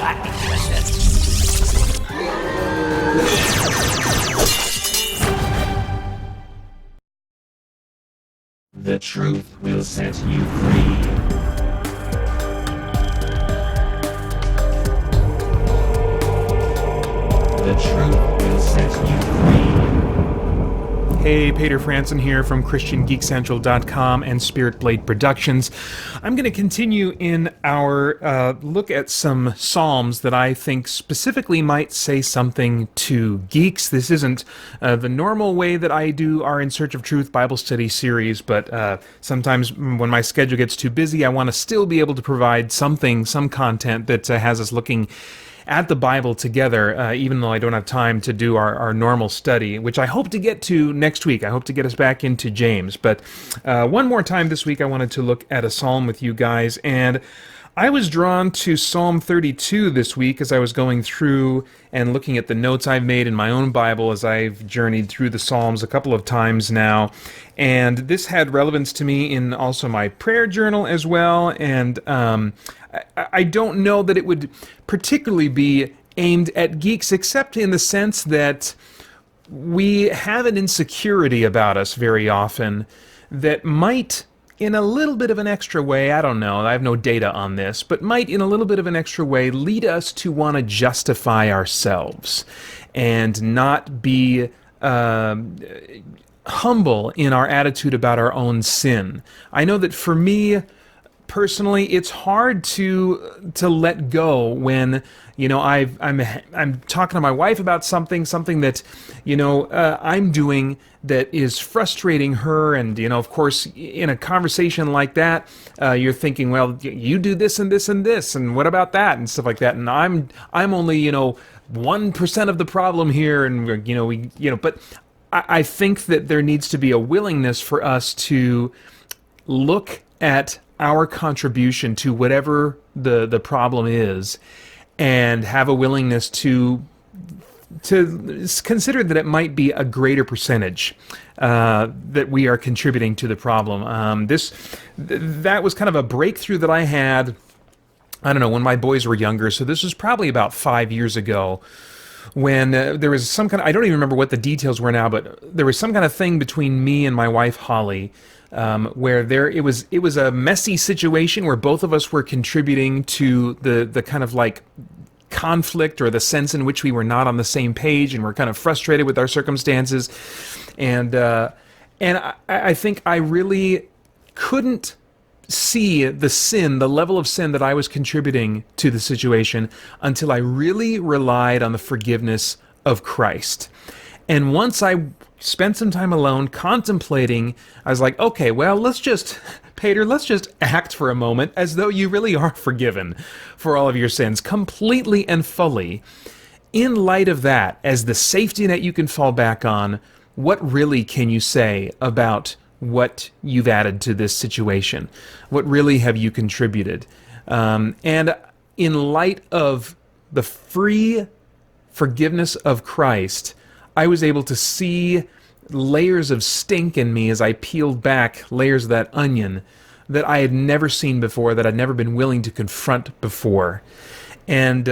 got interested. The truth will set you free. The truth will set you free. Hey, Peter Franson here from christiangeekcentral.com and Spirit Blade Productions. I'm going to continue in our look at some psalms that I think specifically might say something to geeks. This isn't the normal way that I do our In Search of Truth Bible study series, but sometimes when my schedule gets too busy, I want to still be able to provide some content that has us looking at the Bible together, even though I don't have time to do our normal study, which I hope to get to next week. I hope to get us back into James. But one more time this week, I wanted to look at a psalm with you guys, and I was drawn to Psalm 32 this week as I was going through and looking at the notes I've made in my own Bible as I've journeyed through the Psalms a couple of times now. And this had relevance to me in also my prayer journal as well, and I don't know that it would particularly be aimed at geeks, except in the sense that we have an insecurity about us very often that might, in a little bit of an extra way, I don't know, I have no data on this, but might in a little bit of an extra way lead us to want to justify ourselves and not be humble in our attitude about our own sin. I know that for me, personally, it's hard to let go when, you know, I'm talking to my wife about something that, you know, I'm doing that is frustrating her, and, you know, of course, in a conversation like that, you're thinking, well, you do this and this and this, and what about that, and stuff like that, and I'm only, you know, 1% of the problem here, and but I think that there needs to be a willingness for us to look at our contribution to whatever the problem is, and have a willingness to consider that it might be a greater percentage that we are contributing to the problem. That was kind of a breakthrough that I had, I don't know, when my boys were younger, so this was probably about 5 years ago, when there was some kind of, I don't even remember what the details were now, but there was some kind of thing between me and my wife, Holly, where it was a messy situation where both of us were contributing to the kind of like conflict, or the sense in which we were not on the same page and were kind of frustrated with our circumstances, and I think I really couldn't see the level of sin that I was contributing to the situation until I really relied on the forgiveness of Christ. And once I spent some time alone contemplating, I was like, okay, well, Peter, let's just act for a moment as though you really are forgiven for all of your sins, completely and fully. In light of that, as the safety net you can fall back on, what really can you say about what you've added to this situation? What really have you contributed? And in light of the free forgiveness of Christ, I was able to see layers of stink in me as I peeled back layers of that onion that I had never seen before, that I'd never been willing to confront before. And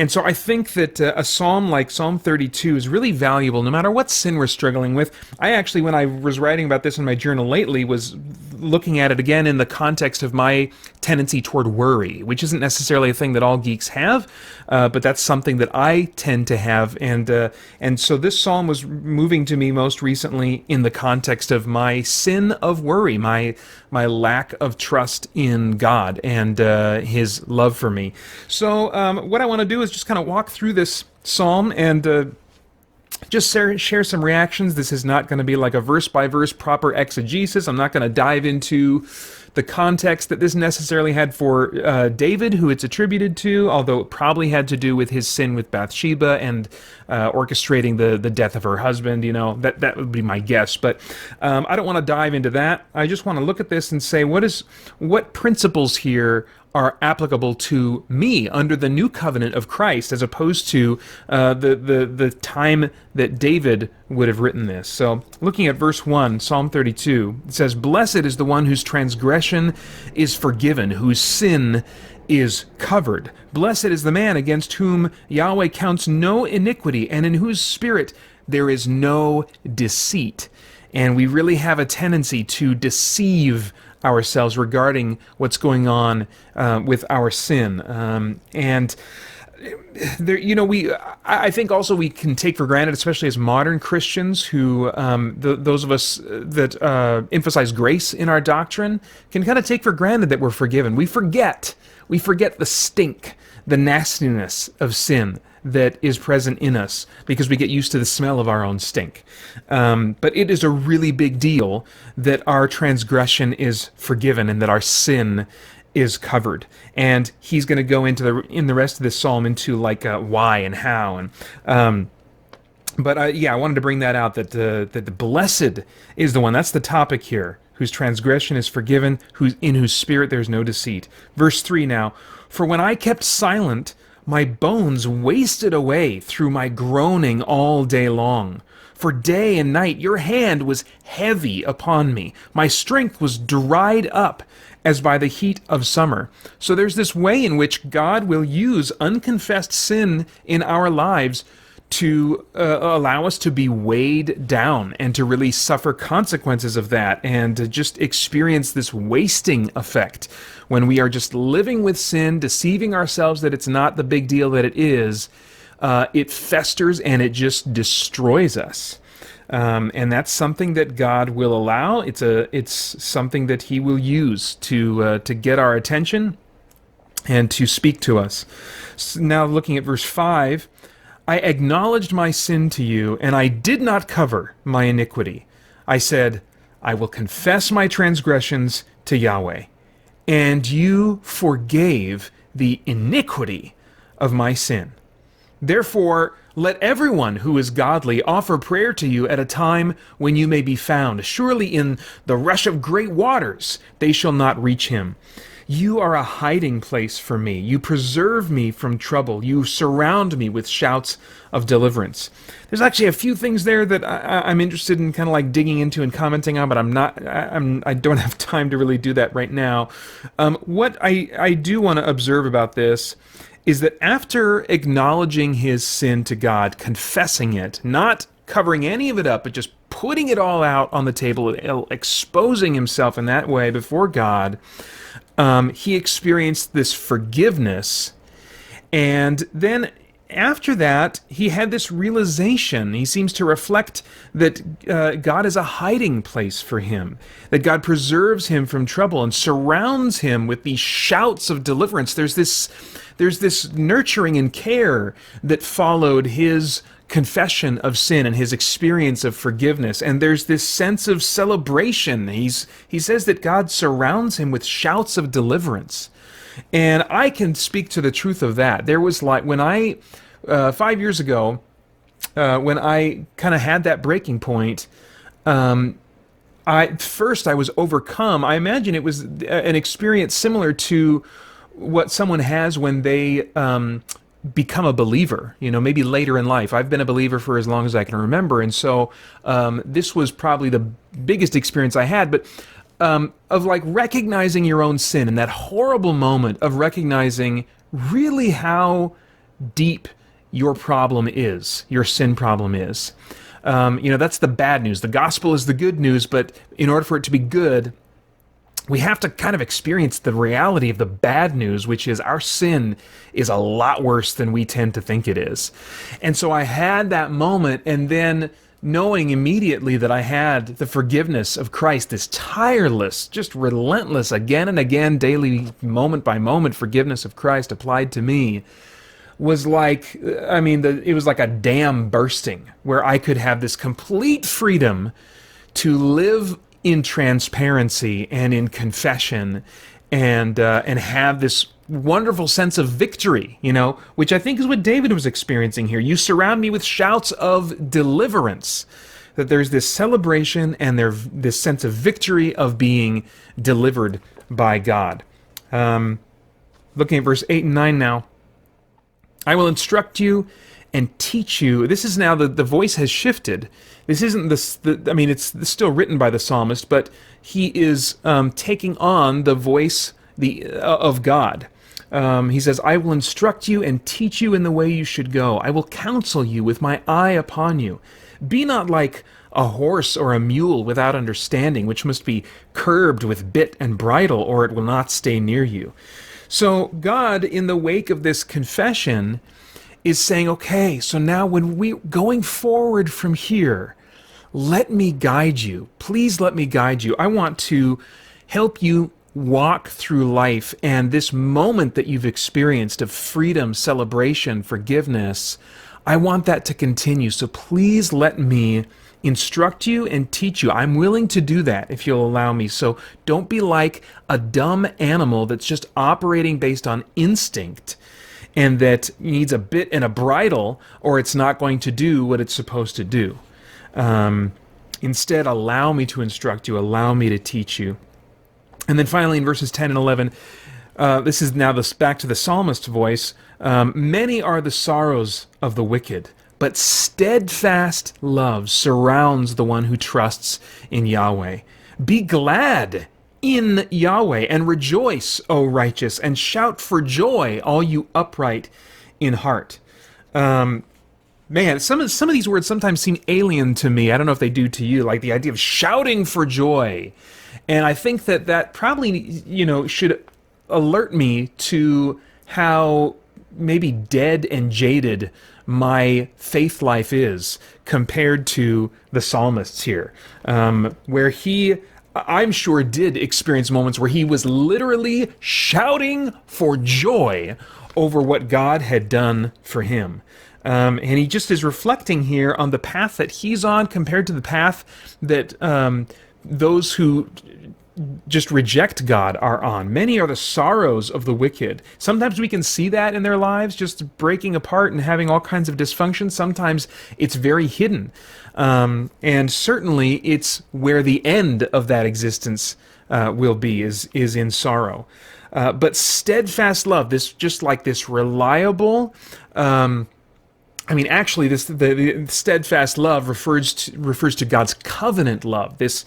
so I think that a psalm like Psalm 32 is really valuable no matter what sin we're struggling with. I actually, when I was writing about this in my journal lately, was looking at it again in the context of my tendency toward worry, which isn't necessarily a thing that all geeks have, but that's something that I tend to have. And so this psalm was moving to me most recently in the context of my sin of worry, my lack of trust in God and His love for me. So what I want to do is just kind of walk through this psalm and just share some reactions. This is not going to be like a verse-by-verse proper exegesis. I'm not going to dive into the context that this necessarily had for David, who it's attributed to, although it probably had to do with his sin with Bathsheba and orchestrating the death of her husband. You know, that would be my guess. But I don't want to dive into that. I just want to look at this and say, what principles here are applicable to me under the new covenant of Christ, as opposed to the time that David would have written this. So, looking at verse 1, Psalm 32, it says, "Blessed is the one whose transgression is forgiven, whose sin is covered. Blessed is the man against whom Yahweh counts no iniquity, and in whose spirit there is no deceit. And we really have a tendency to deceive ourselves regarding what's going on with our sin. And there, I think also we can take for granted, especially as modern Christians, who those of us that emphasize grace in our doctrine, can kind of take for granted that we're forgiven. We forget the stink, the nastiness of sin that is present in us because we get used to the smell of our own stink. But it is a really big deal that our transgression is forgiven and that our sin is covered. And he's going to go into in the rest of this psalm into like why and how. And but I wanted to bring that out, that the blessed is the one, that's the topic here, whose transgression is forgiven, in whose spirit there is no deceit. Verse 3 now, for when I kept silent, my bones wasted away through my groaning all day long. For day and night your hand was heavy upon me. My strength was dried up as by the heat of summer. So there's this way in which God will use unconfessed sin in our lives to allow us to be weighed down and to really suffer consequences of that, and to just experience this wasting effect when we are just living with sin, deceiving ourselves that it's not the big deal that it is. It festers and it just destroys us. And that's something that God will allow. It's something that He will use to get our attention and to speak to us. So now looking at verse 5, I acknowledged my sin to you, and I did not cover my iniquity. I said, I will confess my transgressions to Yahweh, and you forgave the iniquity of my sin. Therefore, let everyone who is godly offer prayer to you at a time when you may be found. Surely in the rush of great waters they shall not reach him. You are a hiding place for me. You preserve me from trouble. You surround me with shouts of deliverance. There's actually a few things there that I'm interested in kind of like digging into and commenting on, but I don't have time to really do that right now. What I do want to observe about this is that after acknowledging his sin to God, confessing it, not covering any of it up, but just putting it all out on the table, exposing himself in that way before God, he experienced this forgiveness. And then after that, he had this realization. He seems to reflect that God is a hiding place for him, that God preserves him from trouble and surrounds him with these shouts of deliverance. There's this nurturing and care that followed his confession of sin and his experience of forgiveness, and there's this sense of celebration. He says that God surrounds him with shouts of deliverance, and I can speak to the truth of that. There was like when 5 years ago, when I kind of had that breaking point, I was overcome. I imagine it was an experience similar to what someone has when they become a believer, maybe later in life. I've been a believer for as long as I can remember, and so this was probably the biggest experience I had, but of like recognizing your own sin, and that horrible moment of recognizing really how deep your problem is, your sin problem is. That's the bad news. The gospel is the good news, but in order for it to be good, we have to kind of experience the reality of the bad news, which is our sin is a lot worse than we tend to think it is. And so I had that moment, and then knowing immediately that I had the forgiveness of Christ, this tireless, just relentless, again and again, daily, moment by moment forgiveness of Christ applied to me, was like, it was like a dam bursting, where I could have this complete freedom to live in transparency and in confession, and have this wonderful sense of victory, which I think is what David was experiencing here. You surround me with shouts of deliverance. That there's this celebration and there's this sense of victory of being delivered by God. Looking at verse 8 and 9 now. I will instruct you and teach you. This is now the voice has shifted. This isn't it's still written by the psalmist, but he is taking on the voice of God. He says, I will instruct you and teach you in the way you should go. I will counsel you with my eye upon you. Be not like a horse or a mule without understanding, which must be curbed with bit and bridle, or it will not stay near you. So God, in the wake of this confession, is saying, okay, so now when we going forward from here, let me guide you. Please let me guide you. I want to help you walk through life, and this moment that you've experienced of freedom, celebration, forgiveness, I want that to continue. So please let me instruct you and teach you. I'm willing to do that if you'll allow me. So don't be like a dumb animal that's just operating based on instinct and that needs a bit and a bridle, or it's not going to do what it's supposed to do. Instead, allow me to instruct you, allow me to teach you. And then finally in verses 10 and 11, this is now back to the psalmist's voice. Many are the sorrows of the wicked, but steadfast love surrounds the one who trusts in Yahweh. Be glad in Yahweh and rejoice, O righteous, and shout for joy, all you upright in heart. Man, some of these words sometimes seem alien to me. I don't know if they do to you, like the idea of shouting for joy. And I think that probably, should alert me to how maybe dead and jaded my faith life is compared to the psalmists here, where he, I'm sure, did experience moments where he was literally shouting for joy over what God had done for him. And he just is reflecting here on the path that he's on compared to the path that those who just reject God are on. Many are the sorrows of the wicked. Sometimes we can see that in their lives, just breaking apart and having all kinds of dysfunction. Sometimes it's very hidden. And certainly it's where the end of that existence will be, is in sorrow. But steadfast love, this reliable, actually, the steadfast love refers to God's covenant love. This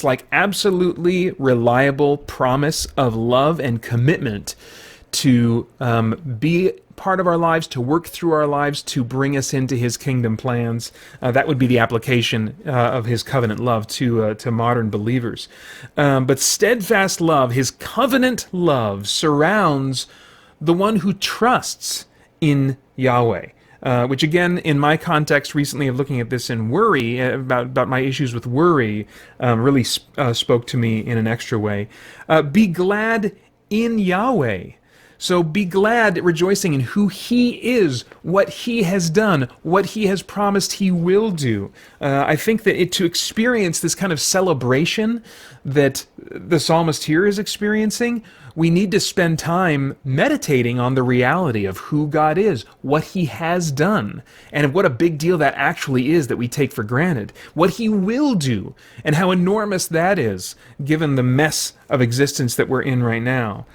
like absolutely reliable promise of love and commitment to be part of our lives, to work through our lives, to bring us into His kingdom plans. That would be the application of His covenant love to modern believers. But steadfast love, His covenant love, surrounds the one who trusts in Yahweh. Which again, in my context recently of looking at this in worry, about my issues with worry, really spoke to me in an extra way. Be glad in Yahweh. So be glad, rejoicing in who He is, what He has done, what He has promised He will do. I think that to experience this kind of celebration that the psalmist here is experiencing, we need to spend time meditating on the reality of who God is, what He has done, and what a big deal that actually is that we take for granted, what He will do, and how enormous that is, given the mess of existence that we're in right now.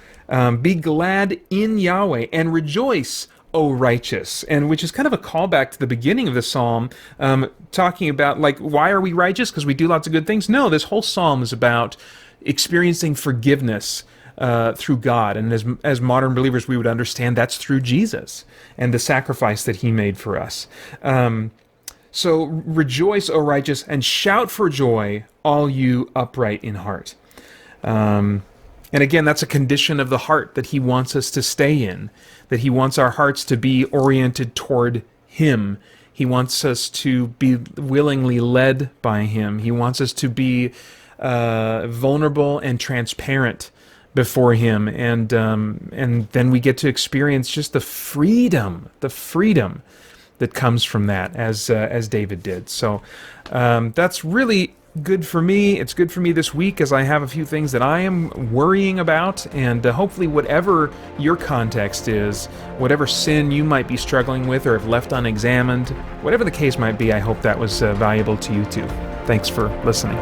Be glad in Yahweh and rejoice, O righteous, and which is kind of a callback to the beginning of the psalm, talking about, like, why are we righteous? Because we do lots of good things? No, this whole psalm is about experiencing forgiveness through God, and as modern believers we would understand that's through Jesus and the sacrifice that He made for us. So rejoice, O righteous, and shout for joy, all you upright in heart. And again, that's a condition of the heart that He wants us to stay in, that He wants our hearts to be oriented toward Him. He wants us to be willingly led by Him. He wants us to be vulnerable and transparent before Him, and then we get to experience just the freedom that comes from that, as David did. So that's really good for me. It's good for me this week as I have a few things that I am worrying about, and hopefully whatever your context is, whatever sin you might be struggling with or have left unexamined, whatever the case might be, I hope that was valuable to you too. Thanks for listening.